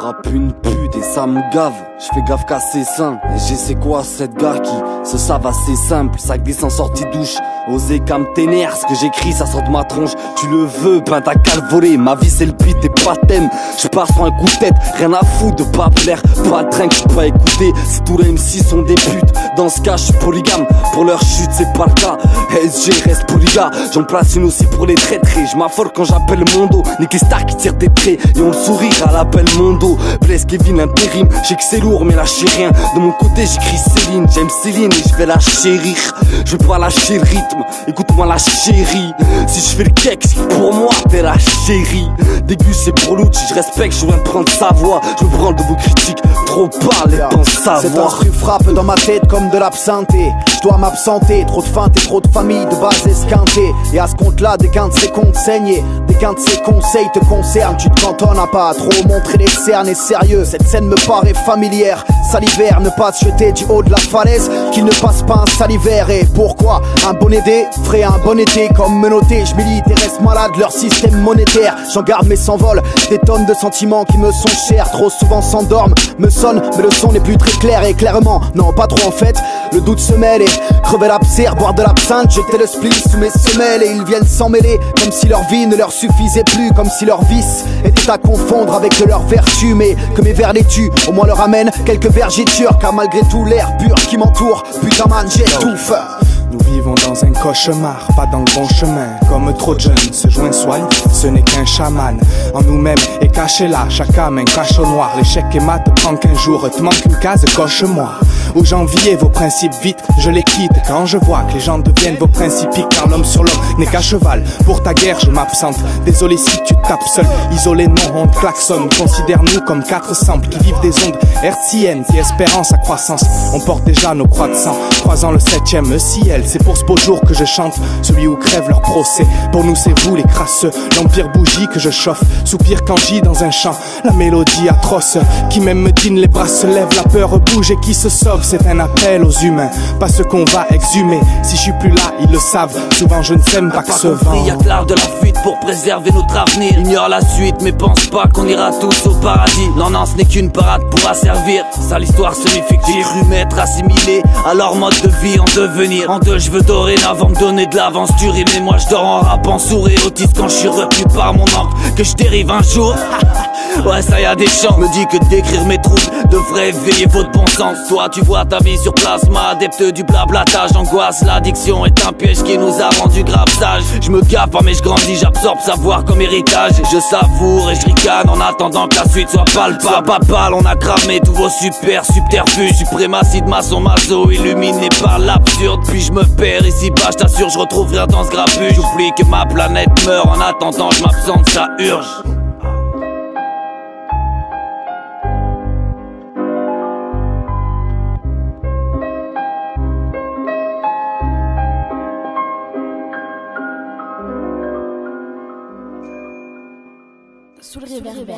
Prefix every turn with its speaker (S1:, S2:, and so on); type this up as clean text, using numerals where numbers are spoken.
S1: frappe une pute et ça me gave. Je fais gaffe qu'à ses seins. Et j'ai c'est quoi cette gars qui se savent assez simple. Sac des sans sortie douche. Osez qu'à me ténère, ce que j'écris ça sort de ma tronche. Tu le veux, ben t'as qu'à le voler. Ma vie c'est le beat et pas thème. Je pars sur un coup de tête, rien à foutre de pas plaire. Pas de train que je peux pas écouter. Si tous les MC sont des putes, dans ce cas je suis polygame. Pour leur chute c'est pas le cas. SG reste polygame. J'en place une aussi pour les traîtres. Je m'affole quand j'appelle Mondo. Nick les stars qui tirent des traits et on le sourire à l'appel Mondo. Blaise Kevin l'intérim, j'ai que c'est lourd mais lâchez rien. De mon côté j'écris Céline, j'aime Céline et je vais la chérir. Je vais pas lâcher le rythme, écoute-moi la chérie. Si je fais le cake, c'est pour moi t'es la chérie. Début c'est pour l'outil, je respecte, je viens de prendre sa voix. Je me branle de vos critiques, trop parler, pense savoir.
S2: Cet instru frappe dans ma tête comme de l'absenté. Je dois m'absenter, trop de feintes et trop de familles de base esquintées. Et à ce compte-là, des qu'un de ces comptes saignés, des qu'un de ces conseils te concernent. Tu te cantonnes à pas trop montrer les cernes. Et sérieux, cette scène me paraît familière. Salivaire, ne pas se jeter du haut de la falaise, qu'il ne passe pas un salivaire. Et pourquoi un bon aidé ferait un bon été comme menotté. Je milite et reste malade leur système monétaire. J'en garde mais s'envole des tonnes de sentiments qui me sont chers. Trop souvent s'endorment, me sonnent, mais le son n'est plus très clair. Et clairement, non pas trop en fait. Le doute se mêle et crever l'abcère, boire de l'absinthe, jeter le split sous mes semelles. Et ils viennent s'en mêler comme si leur vie ne leur suffisait plus, comme si leur vice était à confondre avec leur vertu. Mais que mes vers les tuent, au moins leur amène quelques vergitures. Car malgré tout l'air pur qui m'entoure, putain man j'étouffe.
S3: Nous vivons dans un cauchemar, pas dans le bon chemin. Comme trop de jeunes se joignent soigne, ce n'est qu'un chaman. En nous-mêmes est caché là, chaque âme un cachot noir. L'échec et mat prend qu'un jour, te manque une case, coche-moi. Où j'enviais vos principes vite, je les quitte. Quand je vois que les gens deviennent vos principiques, car l'homme sur l'homme n'est qu'à cheval. Pour ta guerre je m'absente, désolé si tu tapes seul. Isolé non, on te klaxonne. Considère-nous comme 4 samples qui vivent des ondes hertziennes qui espérant sa croissance. On porte déjà nos croix de sang, croisant le 7e ciel. C'est pour ce beau jour que je chante, celui où crève leur procès. Pour nous c'est vous les crasseux, l'empire bougie que je chauffe. Soupir quand j'y dans un champ, la mélodie atroce. Qui même me dîne, les bras se lèvent, la peur bouge et qui se sauve. C'est un appel aux humains, pas ce qu'on va exhumer. Si je suis plus là, ils le savent, souvent je ne sème pas que ce vent.
S1: Y'a que l'art de la fuite pour préserver notre avenir. Ignore la suite mais pense pas qu'on ira tous au paradis. Non non ce n'est qu'une parade pour asservir. Ça l'histoire semi-fictive. Cru m'être assimilé à leur mode de vie en devenir. En deux je veux dorénavant me donner de l'avance. Tu rimes et moi je dors en rappant sourd et autiste quand je suis retenu par mon encre. Que je dérive un jour. Ouais ça y a des chances. Me dis que d'écrire mes troubles devrait éveiller votre bon sens. Toi tu vois ta vie sur plasma, adepte du blablatage. Angoisse, l'addiction est un piège qui nous a rendu grave sages. Je me gaffe pas mais je grandis, j'absorbe savoir comme héritage. Je savoure et je ricane en attendant que la suite soit palpable. Pas pâle, on a cramé tous vos super subterfuges. Suprématie de maçon maso, illuminé par l'absurde. Puis je me perds ici bas, je t'assure je retrouve rien dans ce grabuge. J'oublie que ma planète meurt en attendant je m'absente, ça urge.
S4: Sous le réverbère.